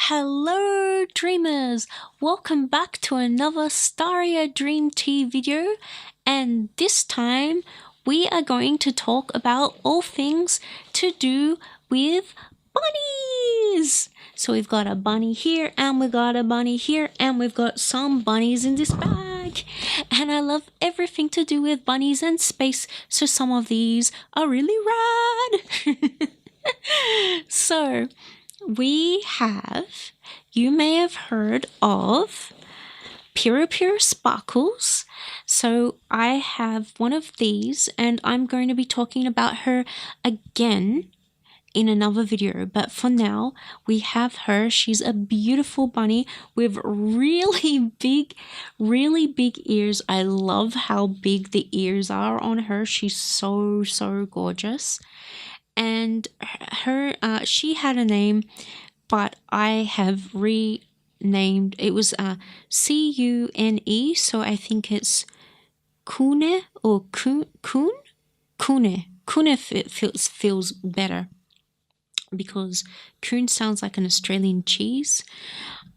Hello dreamers! Welcome back to another Staria Dream Tea video, and this time we are going to talk about all things to do with bunnies! So we've got a bunny here, and we've got a bunny here, and we've got some bunnies in this bag. And I love everything to do with bunnies and space, so some of these are really rad! So, we have, you may have heard of Pure Sparkles. So I have one of these and I'm going to be talking about her again in another video. But for now, we have her. She's a beautiful bunny with really big ears. I love how big the ears are on her. She's so gorgeous. And she had a name, but I have renamed. It was Cune, so I think it's Kune or Kune. Kune feels better because Coon sounds like an Australian cheese.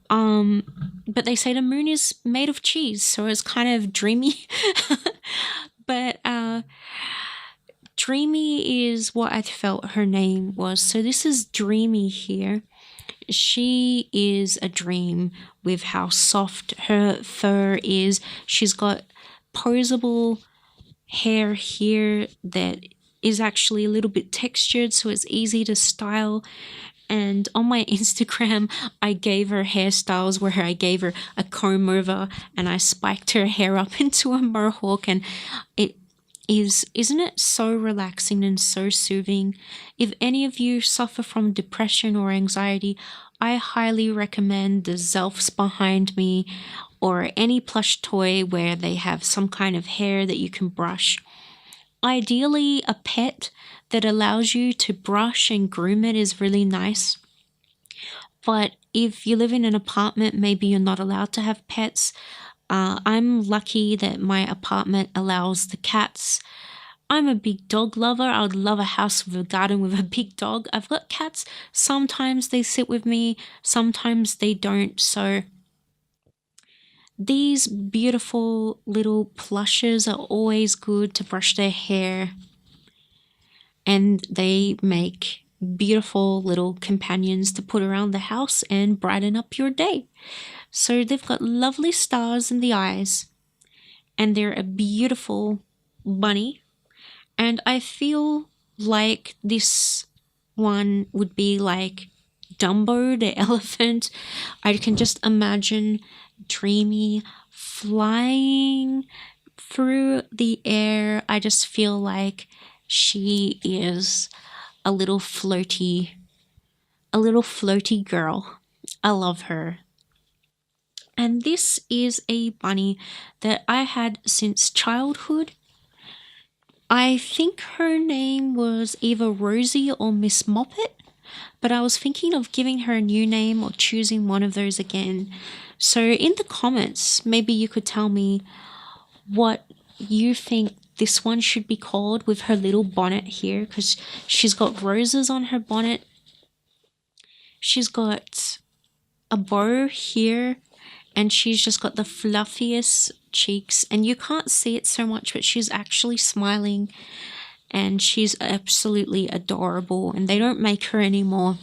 But they say the moon is made of cheese, so it's kind of dreamy. But Dreamy is what I felt her name was. So this is Dreamy here. She is a dream with how soft her fur is. She's got posable hair here that is actually a little bit textured, so it's easy to style. And on my Instagram, I gave her hairstyles where I gave her a comb over and I spiked her hair up into a mohawk, and isn't it so relaxing and so soothing? If any of you suffer from depression or anxiety, I highly recommend the Zelfs behind me or any plush toy where they have some kind of hair that you can brush. Ideally, a pet that allows you to brush and groom it is really nice. But if you live in an apartment, maybe you're not allowed to have pets. I'm lucky that my apartment allows the cats. I'm a big dog lover. I would love a house with a garden with a big dog. I've got cats. Sometimes they sit with me, sometimes they don't. So these beautiful little plushes are always good to brush their hair, and they make beautiful little companions to put around the house and brighten up your day. So they've got lovely stars in the eyes, and they're a beautiful bunny. And I feel like this one would be like Dumbo the elephant. I can just imagine Dreamy flying through the air. I just feel like she is a little floaty girl. I love her. And this is a bunny that I had since childhood. I think her name was either Rosie or Miss Moppet, but I was thinking of giving her a new name or choosing one of those again. So in the comments, maybe you could tell me what you think this one should be called with her little bonnet here, because she's got roses on her bonnet. She's got a bow here, and she's just got the fluffiest cheeks, and you can't see it so much, but she's actually smiling, and she's absolutely adorable, and they don't make her anymore.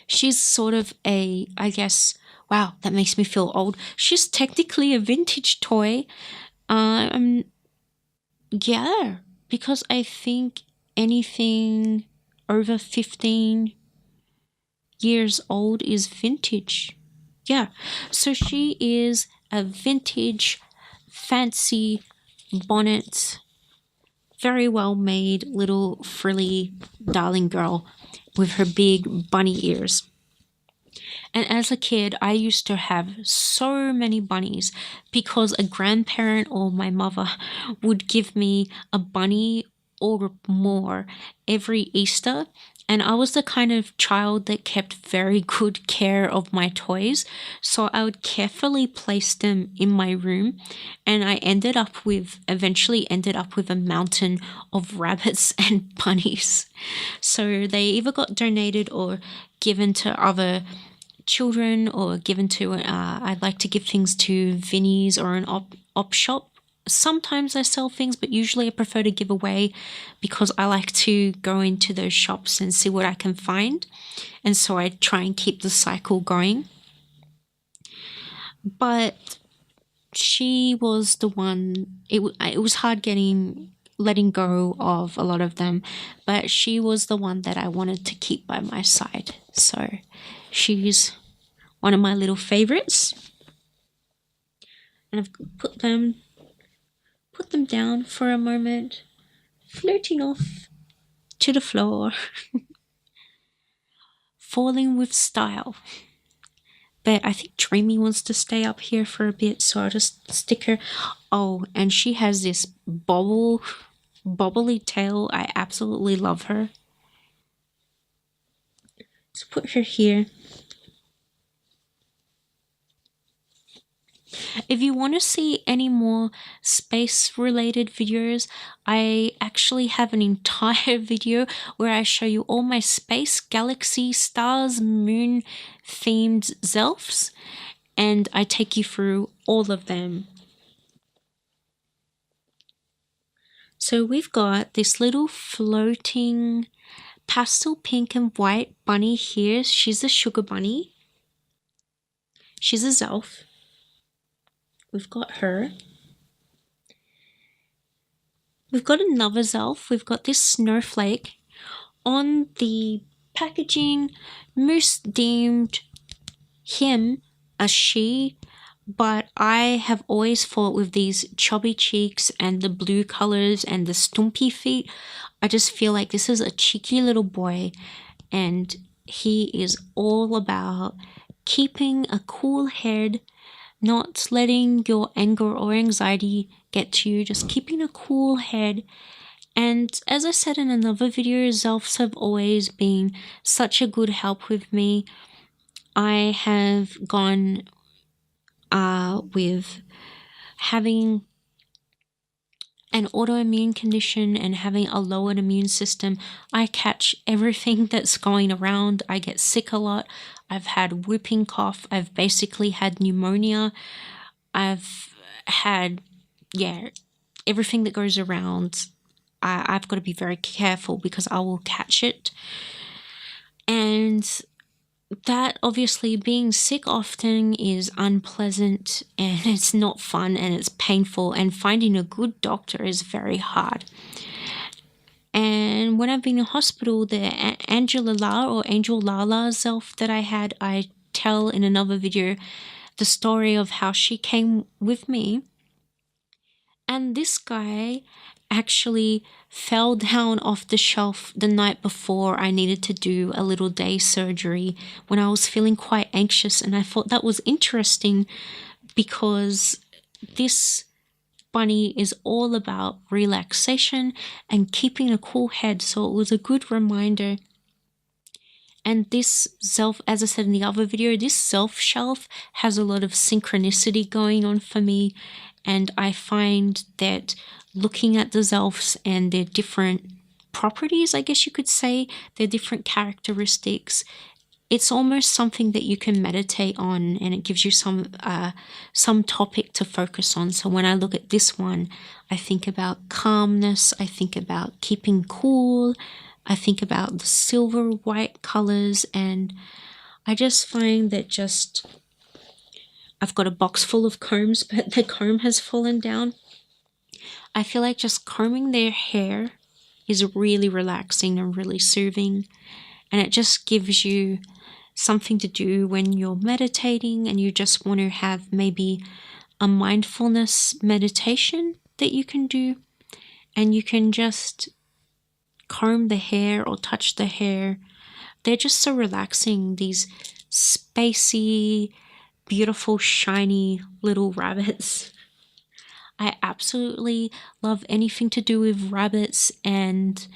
She's sort of a, I guess, wow, that makes me feel old. She's technically a vintage toy. Yeah, because I think anything over 15 years old is vintage. Yeah, so she is a vintage, fancy bonnet, very well made little frilly darling girl with her big bunny ears. And as a kid, I used to have so many bunnies because a grandparent or my mother would give me a bunny or more every Easter. And I was the kind of child that kept very good care of my toys, so I would carefully place them in my room, and I eventually ended up with a mountain of rabbits and bunnies. So they either got donated or given to other children or given to, I'd like to give things to Vinnies or an op shop. Sometimes I sell things, but usually I prefer to give away because I like to go into those shops and see what I can find. And so I try and keep the cycle going. But she was the one, it was hard letting go of a lot of them, but she was the one that I wanted to keep by my side. So she's one of my little favorites. And I've put them down for a moment, floating off to the floor, falling with style. But I think Dreamy wants to stay up here for a bit, so I'll just stick her. Oh, and she has this bobbly tail. I absolutely love her. Let's put her here. If you want to see any more space-related videos, I actually have an entire video where I show you all my space, galaxy, stars, moon themed Zelfs, and I take you through all of them. So we've got this little floating pastel pink and white bunny here. She's a sugar bunny. She's a Zelf. We've got her. We've got another Zelf. We've got this snowflake. On the packaging, Moose deemed him a she, but I have always thought with these chubby cheeks and the blue colors and the stumpy feet, I just feel like this is a cheeky little boy, and he is all about keeping a cool head, not letting your anger or anxiety get to you, just keeping a cool head. And as I said in another video, Zelfs have always been such a good help with me. I have gone with having an autoimmune condition and having a lowered immune system. I catch everything that's going around. I get sick a lot. I've had whooping cough. I've basically had pneumonia. I've had, everything that goes around. I've got to be very careful because I will catch it. And that obviously being sick often is unpleasant and it's not fun and it's painful, and finding a good doctor is very hard. And when I've been in hospital, the Angel Lala Zelf that I had, I tell in another video the story of how she came with me. And this guy actually fell down off the shelf the night before I needed to do a little day surgery when I was feeling quite anxious, and I thought that was interesting because this bunny is all about relaxation and keeping a cool head, so it was a good reminder. And this Zelf, as I said in the other video, this Zelf shelf has a lot of synchronicity going on for me, and I find that looking at the Zelfs and their different properties, I guess you could say, their different characteristics, it's almost something that you can meditate on, and it gives you some topic to focus on. So when I look at this one, I think about calmness, I think about keeping cool, I think about the silver white colors, and I just find that I've got a box full of combs, but the comb has fallen down. I feel like just combing their hair is really relaxing and really soothing, and it just gives you something to do when you're meditating and you just want to have maybe a mindfulness meditation that you can do, and you can just comb the hair or touch the hair. They're just so relaxing, these spacey, beautiful, shiny little rabbits. I absolutely love anything to do with rabbits, and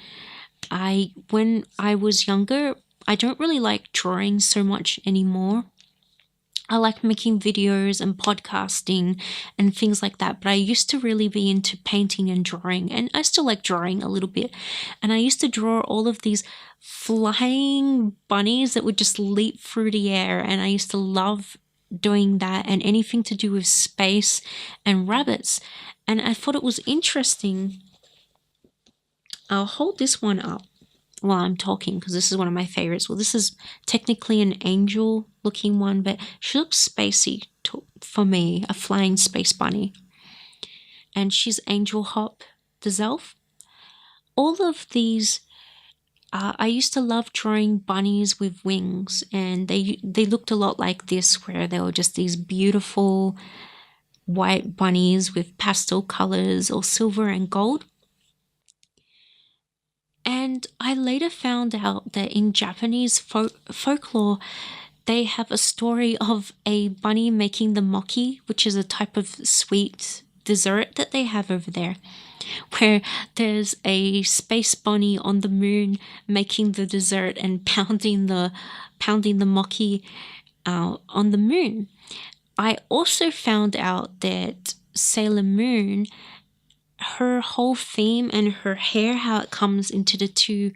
when I was younger, I don't really like drawing so much anymore. I like making videos and podcasting and things like that, but I used to really be into painting and drawing, and I still like drawing a little bit. And I used to draw all of these flying bunnies that would just leap through the air, and I used to love doing that and anything to do with space and rabbits. And I thought it was interesting. I'll hold this one up while I'm talking because this is one of my favorites. Well, this is technically an angel looking one, but she looks spacey for me, a flying space bunny. And she's Angel Hop, the Zelf. All of these, I used to love drawing bunnies with wings, and they looked a lot like this, where they were just these beautiful white bunnies with pastel colors or silver and gold. And I later found out that in Japanese folklore, they have a story of a bunny making the mochi, which is a type of sweet dessert that they have over there, where there's a space bunny on the moon making the dessert and pounding the mochi on the moon. I also found out that Sailor Moon, her whole theme and her hair, how it comes into the two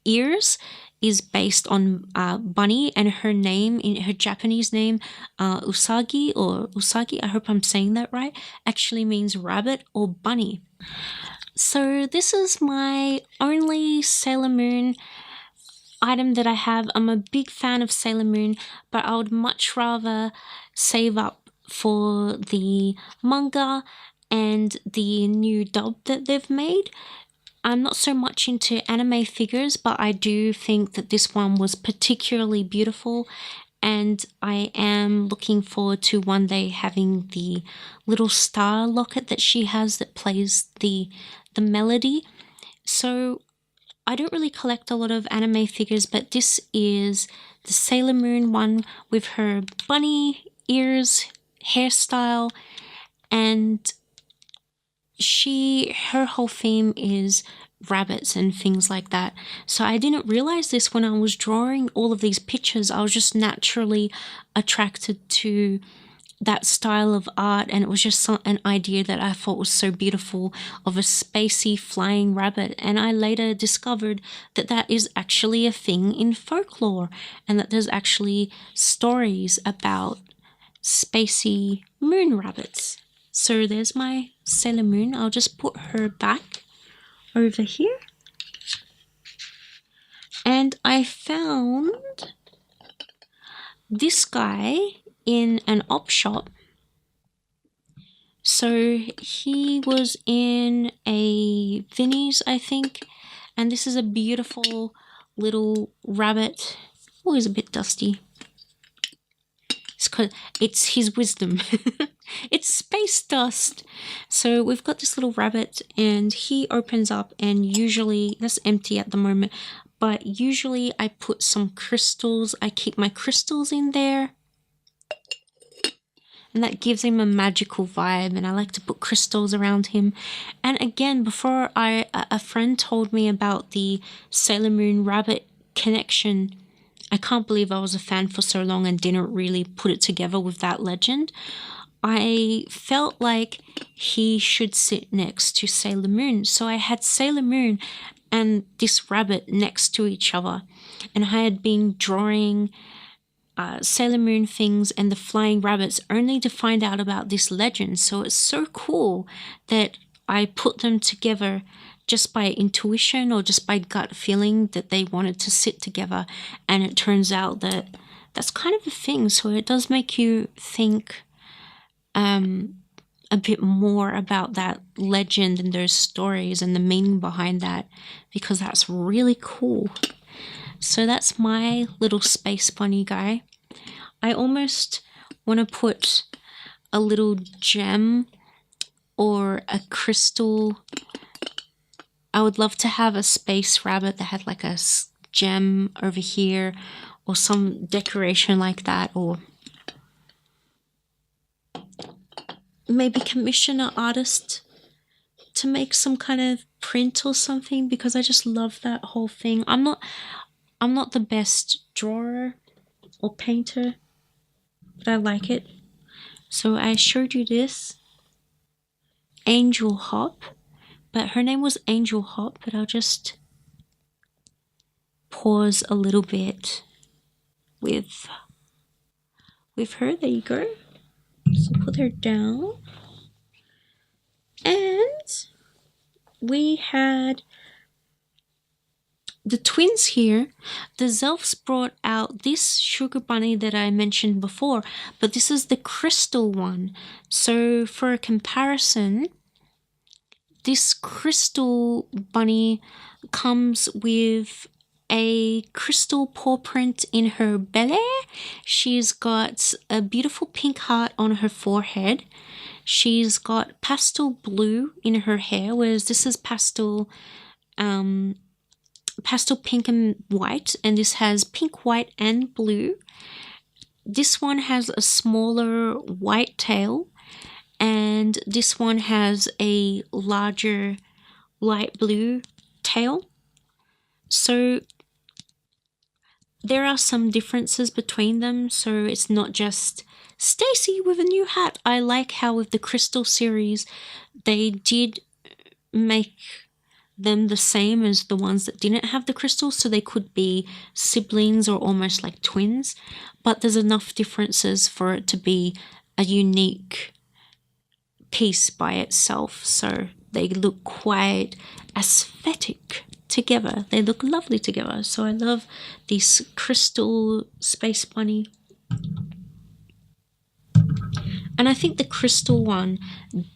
ears, is based on bunny, and her name, in her Japanese name, Usagi, I hope I'm saying that right, actually means rabbit or bunny. So this is my only Sailor Moon item that I have. I'm a big fan of Sailor Moon, but I would much rather save up for the manga and the new dub that they've made. I'm not so much into anime figures, but I do think that this one was particularly beautiful, and I am looking forward to one day having the little star locket that she has that plays the melody. So I don't really collect a lot of anime figures, but this is the Sailor Moon one with her bunny ears hairstyle, and her whole theme is rabbits and things like that. So I didn't realize this when I was drawing all of these pictures. I was just naturally attracted to that style of art, and it was just an idea that I thought was so beautiful, of a spacey flying rabbit. And I later discovered that that is actually a thing in folklore, and that there's actually stories about spacey moon rabbits. So there's my Sailor Moon. I'll just put her back over here. And I found this guy in an op shop. So he was in a Bunnies, I think. And this is a beautiful little rabbit. Oh, he's a bit dusty. It's his wisdom. It's space dust. So we've got this little rabbit, and he opens up, and usually that's empty at the moment, but usually I put some crystals. I keep my crystals in there, and that gives him a magical vibe, and I like to put crystals around him. And again, before a friend told me about the Sailor Moon rabbit connection. I can't believe I was a fan for so long and didn't really put it together with that legend. I felt like he should sit next to Sailor Moon. So I had Sailor Moon and this rabbit next to each other. And I had been drawing Sailor Moon things and the flying rabbits only to find out about this legend. So it's so cool that I put them together just by intuition or just by gut feeling that they wanted to sit together. And it turns out that that's kind of a thing. So it does make you think a bit more about that legend and those stories and the meaning behind that, because that's really cool. So that's my little space bunny guy. I almost want to put a little gem or a crystal. I would love to have a space rabbit that had like a gem over here or some decoration like that, or maybe commission an artist to make some kind of print or something, because I just love that whole thing. I'm not the best drawer or painter, but I like it. So I showed you this Angel Hop, but her name was Angel Hop, but I'll just pause a little bit with her. There you go. So put her down. And we had the twins here. The Zelfs brought out this sugar bunny that I mentioned before, but this is the crystal one. So for a comparison, this crystal bunny comes with a crystal paw print in her belly. She's got a beautiful pink heart on her forehead. She's got pastel blue in her hair, whereas this is pastel pink and white, and this has pink, white, and blue. This one has a smaller white tail, and this one has a larger light blue tail. So there are some differences between them, so it's not just Stacy with a new hat. I like how with the Crystal series they did make them the same as the ones that didn't have the crystals, so they could be siblings or almost like twins, but there's enough differences for it to be a unique piece by itself, so they look quite aesthetic together. They look lovely together. So I love this crystal space bunny. And I think the crystal one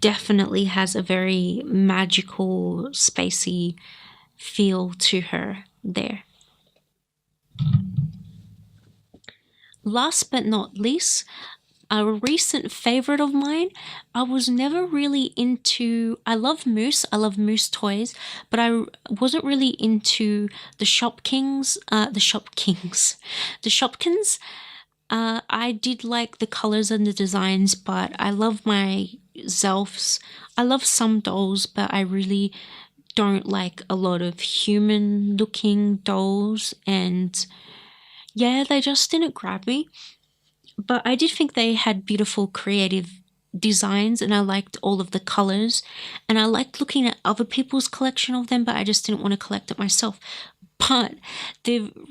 definitely has a very magical, spacey feel to her there. Last but not least, a recent favorite of mine. I was never really into, I love Moose toys, but I wasn't really into the Shopkins. I did like the colors and the designs, but I love my Zelfs. I love some dolls, but I really don't like a lot of human looking dolls, and yeah, they just didn't grab me. But I did think they had beautiful creative designs, and I liked all of the colors, and I liked looking at other people's collection of them, but I just didn't want to collect it myself. But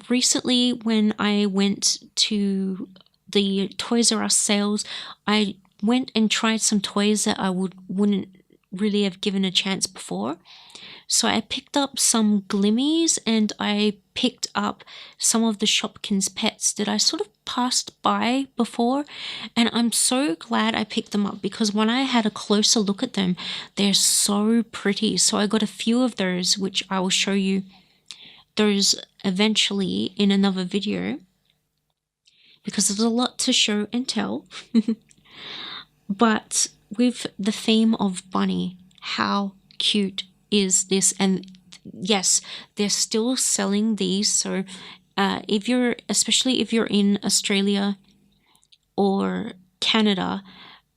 recently, when I went to the Toys R Us sales, I went and tried some toys that I wouldn't really have given a chance before. So I picked up some Glimmies, and I picked up some of the Shopkins pets that I sort of passed by before, and I'm so glad I picked them up because when I had a closer look at them, they're so pretty. So I got a few of those, which I will show you those eventually in another video because there's a lot to show and tell. But with the theme of bunny, how cute is this? And yes, they're still selling these, so especially if you're in Australia or Canada,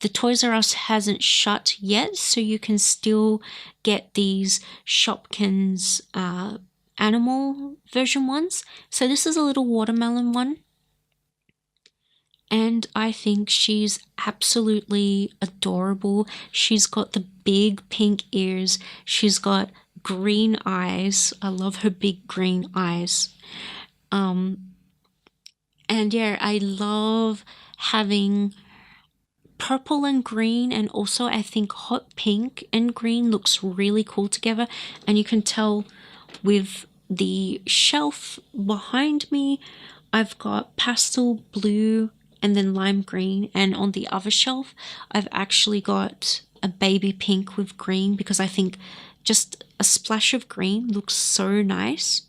the Toys R Us hasn't shut yet, so you can still get these Shopkins animal version ones. So this is a little watermelon one, and I think she's absolutely adorable. She's got the big pink ears. She's got green eyes. I love her big green eyes. And yeah, I love having purple and green, and also I think hot pink and green looks really cool together. And you can tell with the shelf behind me, I've got pastel blue and then lime green, and on the other shelf I've actually got a baby pink with green because I think just a splash of green looks so nice.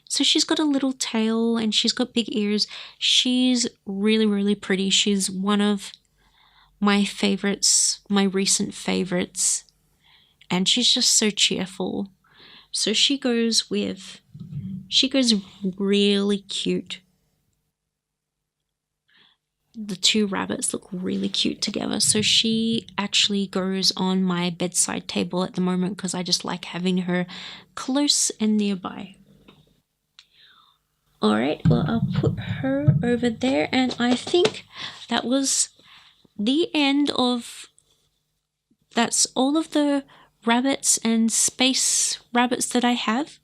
So she's got a little tail and she's got big ears. She's really, really pretty. She's one of my favorites, my recent favorites, and she's just so cheerful. So she goes really cute. The two rabbits look really cute together. So she actually goes on my bedside table at the moment because I just like having her close and nearby. Alright, well, I'll put her over there, and I think that was the end of. That's all of the rabbits and space rabbits that I have.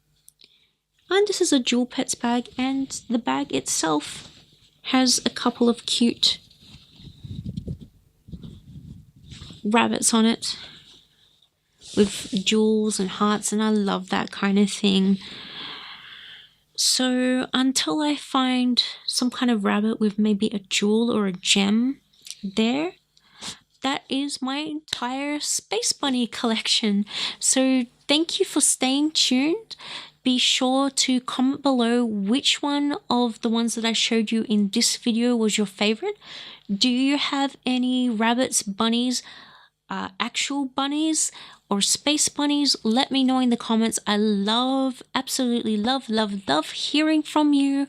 And this is a Jewel Pets bag, and the bag itself has a couple of cute rabbits on it with jewels and hearts, and I love that kind of thing. So until I find some kind of rabbit with maybe a jewel or a gem there, that is my entire Space Bunny collection. So thank you for staying tuned. Be sure to comment below which one of the ones that I showed you in this video was your favorite. Do you have any rabbits, bunnies, actual bunnies, or space bunnies? Let me know in the comments. I absolutely love hearing from you.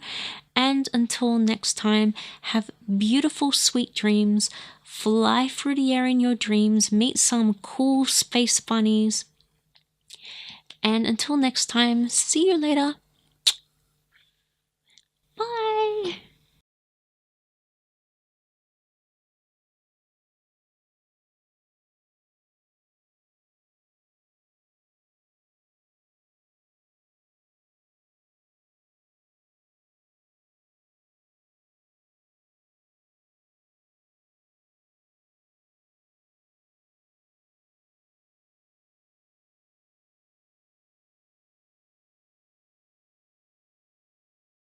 And until next time, have beautiful, sweet dreams. Fly through the air in your dreams. Meet some cool space bunnies. And until next time, see you later.